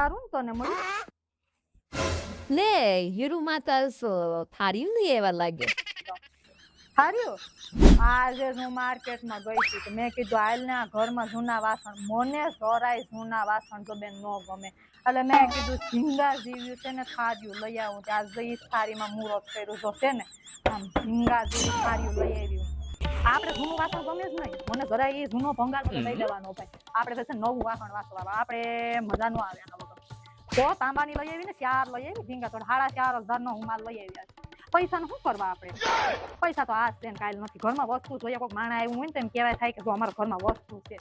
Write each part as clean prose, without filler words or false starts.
હારું ને તને મળી લે હીરુ માતા થારી ને એવા લાગે હાર્યું આજે હું માર્કેટમાં ગઈ હતી તો મેં કીધું હાલ ને આ ઘરમાં જૂના વાસણ મને જરાય જૂના વાસણ તો બેન ન ગમે એટલે મેં કીધું ઝીંગા જેવી છે ને થારીયું લઈ આવું ત્યાં જઈ થારીમાં મુહૂર્ત કર્યું તો છે ને આમ ઝીંગા જેવી થારીયું લઈ આવ્યું આપણે જૂનું વાસણ ગમે જ નહીં મને જરાય એ જૂનો ભંગાર તો લઈ લેવાનો ભાઈ આપણે છે નવું વાસણ વાસવા આપણે મજા ન આવે એના વગર તો તાંબાની લઈ આવી ને 4 લઈ આવી ઝીંગા તો 4.5 નો હું માલ લઈ આવ્યા પૈસા નું શું કરવા આપણે પૈસા તો આજ છે ને કાલ નથી ઘરમાં વસ્તુ જોઈએ કોઈક માણા આવ્યું હોય ને તેમ કહેવાય થાય કે જો અમારા ઘરમાં વસ્તુ છે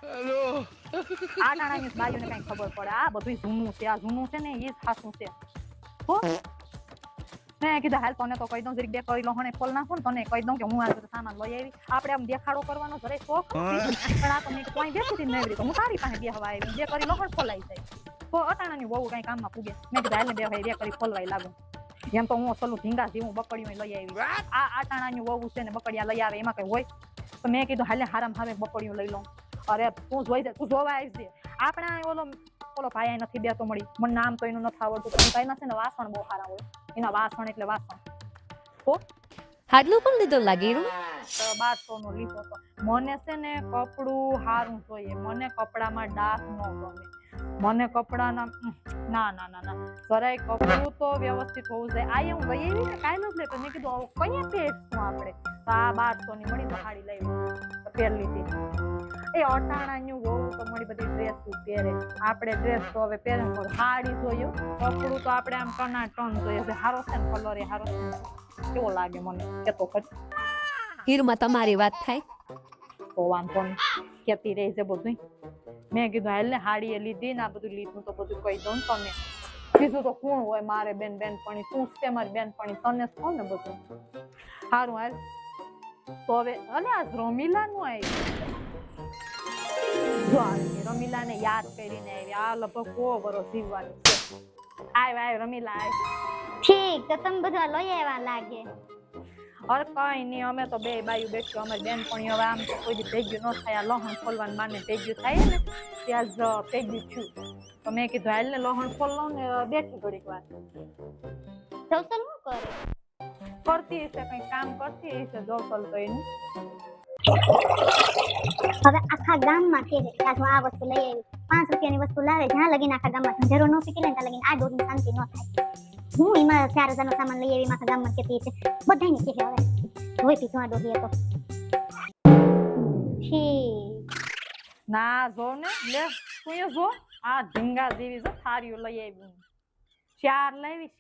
આ ટાણાની બાયુને કઈ ખબર પડે આ બધું જૂનું છે આ જૂનું છે ને એ જ સાચું છે તો મેં કીધું હાલ તને તો કહી દઉં જરીક બે કરી લો હણે ખોલ નાખું ને તને કહી દઉં કે હું આ સામાન લઈ આવી આપણે આમ દેખાડો કરવાનો જરાય શોખ પણ આ તો મેં કોઈ બેઠી હતી નવરી તો હું તારી પાસે બેહવા આવી બે કરી લો હણ ખોલાઈ જાય તો અટાણાની વહુ કઈ કામમાં પૂગે મેં કીધું હાલ ને બે કરી ખોલવાય લાગુ એમ તો હું અસલું ઝીંગા જેવું બકડીયું લઈ આવી આ આટાણાની વહુ છે ને બકડિયા લઈ આવે એમાં કઈ હોય તો મેં કીધું હાલે હારામ હારે બકડીયું લઈ લઉં અરે તું જોઈ દે તું જોવા આવી દે આપણા ઓલો ભાઈ નથી દેતો મળી મને નામ તો એનું નથી આવડતું પણ ભાઈ છે ને વાસણ બહુ સારા હોય એના વાસણ એટલે વાસણ તો હાડલું પણ લીધો લાગે હીરુ 1200 નો લીધો તો મને છે ને કપડું સારું જોઈએ મને કપડામાં ડાઘ ન ગમે મને કપડાના ના ના ના ના જરાય કપડું તો વ્યવસ્થિત હોવું જોઈએ આ હું ગઈ એવી ને કાંઈ નથી લેતો મેં કીધું કયા પહેરશું આપણે તો આ 1200 ની મળી તો સાડી લઈ પહેર લીધી એ અટાણાની વહુ તો મળી બધી ડ્રેસ પહેરે આપણે ડ્રેસ તો હવે પહેરે સાડી જોયું કપડું તો આપણે આમ ટનાટન જોઈએ છે સારો છે ને કલર એ સારો છે કેવો લાગે મને કેતો ખરી હીરુમાં તમારી વાત થાય તો વાંધો નહીં કેતી રહી છે બધું મેં કીધું હાલ ને હાડી એ લીધી ને આ બધું લીધું તો બધું કહી દઉં તને બીજું તો કોણ હોય મારે બેનપણી તું છે મારી બેનપણી તને જ ને બધું સારું હાલ તો હવે અલે આ રમીલા નું આવી રમીલા ને યાદ કરીને આવી આ લગભગ 100 વર્ષ જીવવાનું છે આય રમીલા આય ઠીક તો તમે બધા લઈ આવ્યા લાગે અરે કઈ નહીં અમે તો બે બાયું બેઠ્યું અમારી બેનપણી હવે આમ તો કોઈ દી ભેગ્યું ન થાય લહણ ખોલવાનું માને ભેગ્યું થાય ને ત્યાં જ ભેગ્યું છું તો મેં કીધું હાલ ને લહણ ખોલ લઉં ને બેઠી થોડીક વાર જવસલ શું કરે કરતી હશે કઈ કામ કરતી હશે જવસલ તો એનું હવે આખા ગામમાં કે આ હું આ વસ્તુ લઈ આવી 5 રૂપિયાની વસ્તુ લાવે જ્યાં લગીને આખા ગામમાં ઢંઢેરો ન પીકી લે ત્યાં લગીને આ દોડની શાંતિ ન થાય હું એમાં 4000 નો સામાન લઈ આવી આખા ગામમાં કેતી છે બધાને કહે હવે હોય પીછું આ દોડીએ તો ઠીક ના જો ને લે તું એ જો આ ઝીંગા જેવી જો થારીઓ લઈ આવી 4 લાવી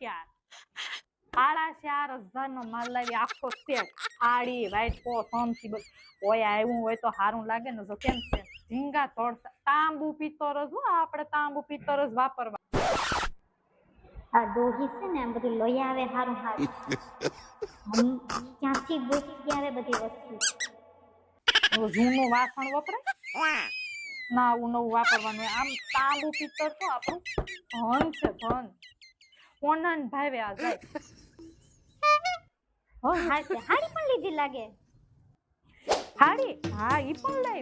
4.5 નો માલ લાવી આખો સેટ થાળી વાઈટ કો સમસી બસ ઓય આવ્યું હોય તો સારું લાગે ને જો કેમ છે ઝીંગા તોડતા તાંબુ પિત્તર જ આપણે તાંબુ પિત્તર જ વાપરવા આ દોહી છે ને આમ બધું લઈ આવે સારું સારું ક્યાંથી ગોતી આવે બધી વસ્તુ જૂનું વાસણ વપરાય ના આવું નવું વાપરવાનું આમ તાંબુ પિત્તર તો આપણું ધન છે ધન કોના ભાવે આ જાય હો હાડી પણ લીધી લાગે હાડી હા ઈ પણ લઈ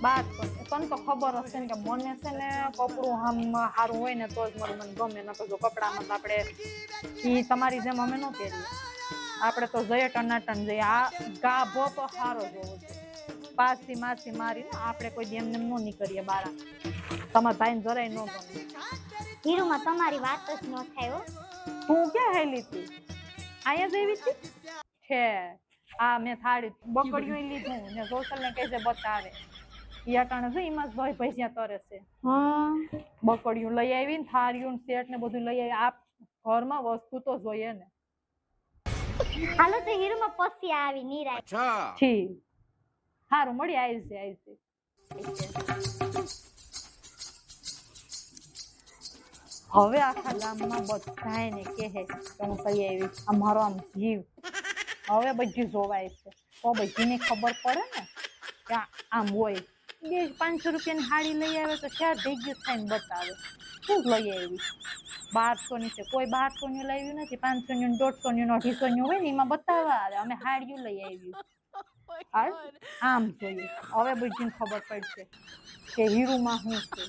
બાત તને તો ખબર હશે ને કે મને છે ને કપડું આમ સારું હોય ને તો જ મને ગમે ન તો જો કપડામાં તો આપણે ઈ તમારી જેમ અમે ન પહેરીએ આપણે તો જઈએ ટનાટન જઈએ આ ગાભો તો સારો જોવો છે પાછી માછી મારી ને આપણે કોઈ એમ નેમ ન નીકળીએ બારા તમારા ભાઈને જરાય ન ગમે હીરુમાં તમારી વાત જ ન થાય હો તું ક્યાં હેલી હતી અહીંયા જેવી હતી છે આ મેં થાળી બકડીયું લીધું ને જોસલ ને કહેજે બતાવે ઈ અટાણે જો એમાં જ ભાઈ ભૈયા તરે છે બકડીયું લઈ આવી ને થાળીયું ને સેટ ને બધું લઈ આવી આ ઘરમાં વસ્તુ તો જોઈએ ને હાલો તો હીરુમાં પછી આવી નિરાય છી સારું મળી આવી છે હવે આખા ગામમાં બધાને કહે કે હું કઈ આવી અમારો આમ જીવ હવે બધી જોવાય છે તો બધીને ખબર પડે ને કે આમ હોય 500 રૂપિયાની હાડી લઈ આવે તો ક્યાં ભેગી થઈને બતાવે શું લઈ આવી 1200 ની છે કોઈ 1200 ની લાવ્યું નથી 500 ની 150 ની 250 ની હોય ને એમાં બતાવવા આવે અમે હાડીયું લઈ આવ્યું આમ જોઈએ હવે બધીને ખબર પડશે કે હીરુમાં શું છે